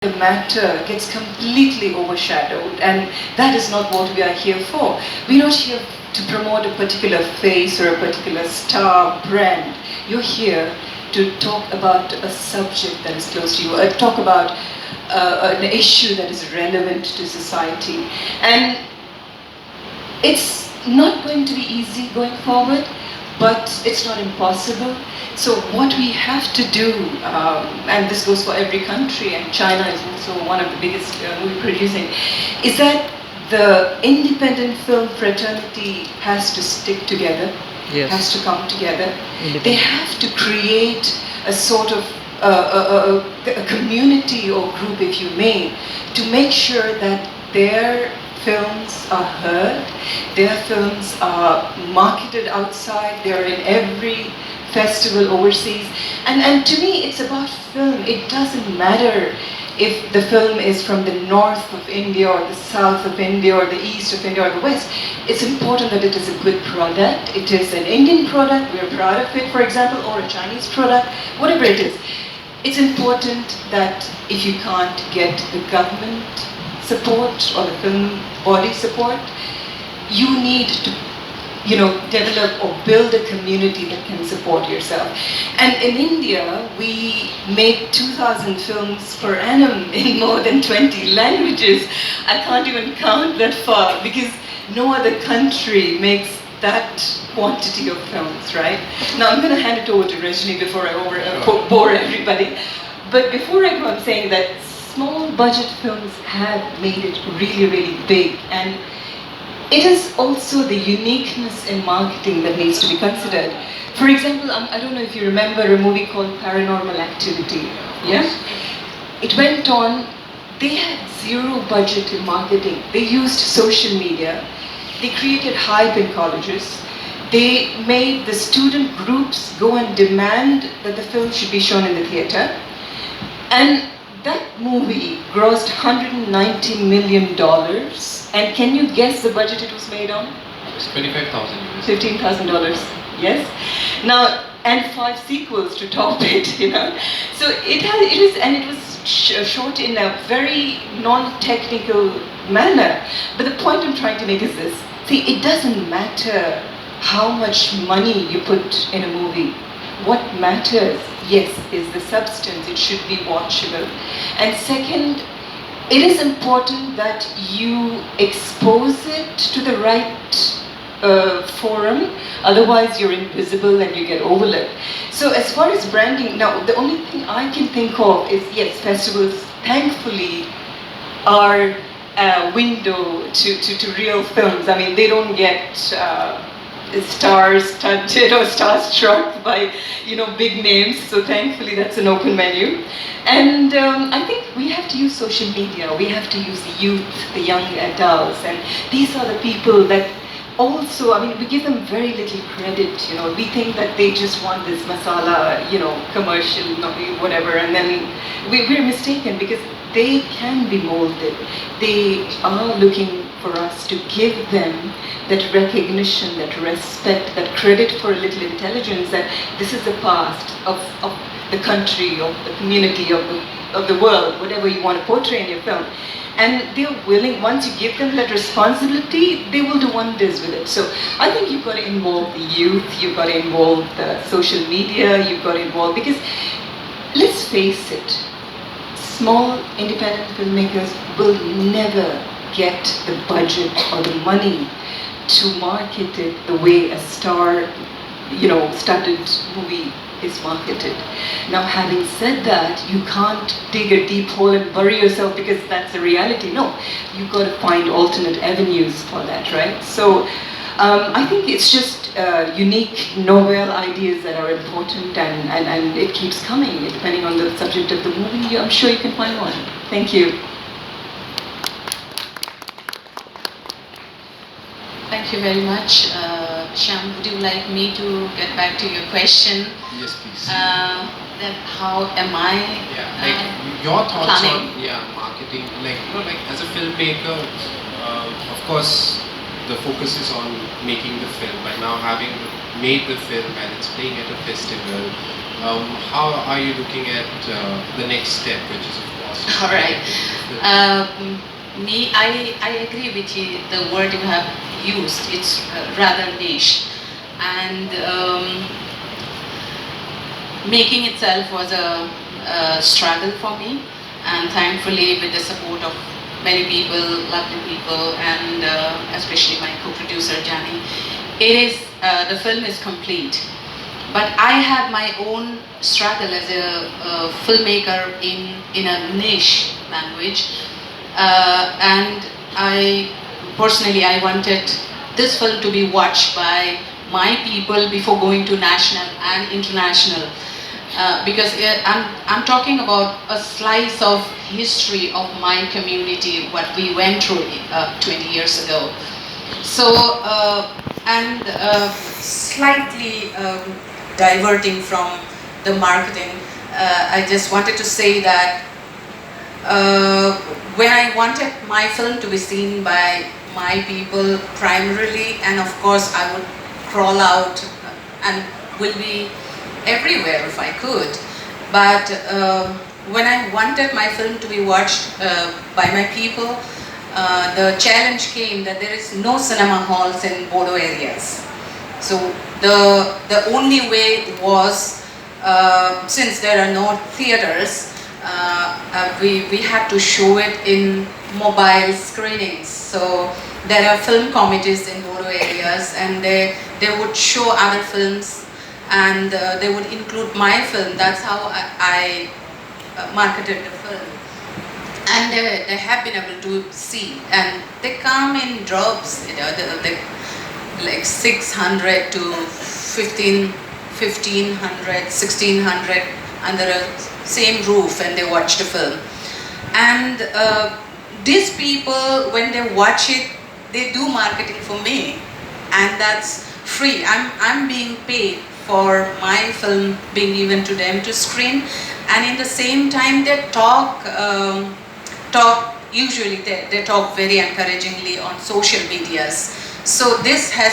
the matter gets completely overshadowed, and that is not what we are here for. We're not here to promote a particular face or a particular star brand. You're here to talk about a subject that is close to you, talk about an issue that is relevant to society. And it's not going to be easy going forward, but it's not impossible. So what we have to do, and this goes for every country, and China is also one of the biggest movie producing, is that the independent film fraternity has to stick together, Yes. has to come together. Independent. They have to create a sort of a community or group, if you may, to make sure that their films are heard, their films are marketed outside, they're in every festival overseas. And to me, it's about film. It doesn't matter if the film is from the north of India or the south of India or the east of India or the west. It's important that it is a good product. It is an Indian product, we're proud of it, for example, or a Chinese product, whatever it is. It's important that if you can't get the government support or the film body support, you need to develop or build a community that can support yourself. And in India, we make 2,000 films per annum in more than 20 languages. I can't even count that far because no other country makes that quantity of films, right? Now I'm going to hand it over to Rajni before I bore everybody. But before I go, I'm saying that small budget films have made it really, really big. And it is also the uniqueness in marketing that needs to be considered. For example, I don't know if you remember a movie called Paranormal Activity. Yeah? It went on, they had zero budget in marketing. They used social media. They created hype in colleges. They made the student groups go and demand that the film should be shown in the theater. And that movie grossed $190 million. And can you guess the budget it was made on? It's 25,000 US. $15,000. Yes. Now, and 5 sequels to top it. So it was shot in a very non-technical manner. But the point I'm trying to make is this: see, it doesn't matter how much money you put in a movie. What matters, yes, is the substance. It should be watchable. And second, it is important that you expose it to the right forum, otherwise you're invisible and you get overlooked. So as far as branding, now the only thing I can think of is, yes, festivals thankfully are a window to real films. I mean, they don't get star-studded or star-struck by big names, so thankfully that's an open menu. And I think we have to use social media, we have to use the youth, the young adults, and these are the people that also, I mean, we give them very little credit, we think that they just want this masala, commercial, whatever, and then we're mistaken because they can be molded. They are looking for us to give them that recognition, that respect, that credit for a little intelligence, that this is the past of the country, of the community, of the world, whatever you want to portray in your film. And they're willing, once you give them that responsibility, they will do wonders with it. So I think you've got to involve the youth, you've got to involve the social media, you've got to involve, because let's face it, small independent filmmakers will never get the budget or the money to market it the way a star-studded movie is marketed. Now, having said that, you can't dig a deep hole and bury yourself because that's the reality. No, you've got to find alternate avenues for that, right? So I think it's just unique, novel ideas that are important, and it keeps coming depending on the subject of the movie. I'm sure you can find one. Thank you. Thank you very much. Shyam, would you like me to get back to your question? Yes, please. That how am I Your thoughts planning? on marketing, like as a filmmaker, of course the focus is on making the film, but now having made the film and it's playing at a festival, how are you looking at the next step, which is of course All right. I agree with you. The word you have used, it's rather niche, and making itself was a struggle for me. And thankfully, with the support of many people, lovely people, and especially my co-producer Jani, the film is complete. But I have my own struggle as a filmmaker in a niche language, and I wanted this film to be watched by my people before going to national and international, because I'm talking about a slice of history of my community, what we went through 20 years ago. So, and slightly diverting from the marketing, I just wanted to say that when I wanted my film to be seen by my people primarily, and of course I would crawl out and will be everywhere if I could, but when I wanted my film to be watched by my people, the challenge came that there is no cinema halls in Bodo areas. So the only way was, since there are no theaters, we had to show it in mobile screenings. So there are film committees in Bodo areas, and they would show other films, and they would include my film. That's how I marketed the film. And they have been able to see, and they come in droves, you know, like 600 to 1500, 1600 under a same roof, and they watch the film. And these people, when they watch it, they do marketing for me, and that's free. I'm being paid for my film being given to them to screen, and in the same time they talk. Usually they talk very encouragingly on social medias. So this has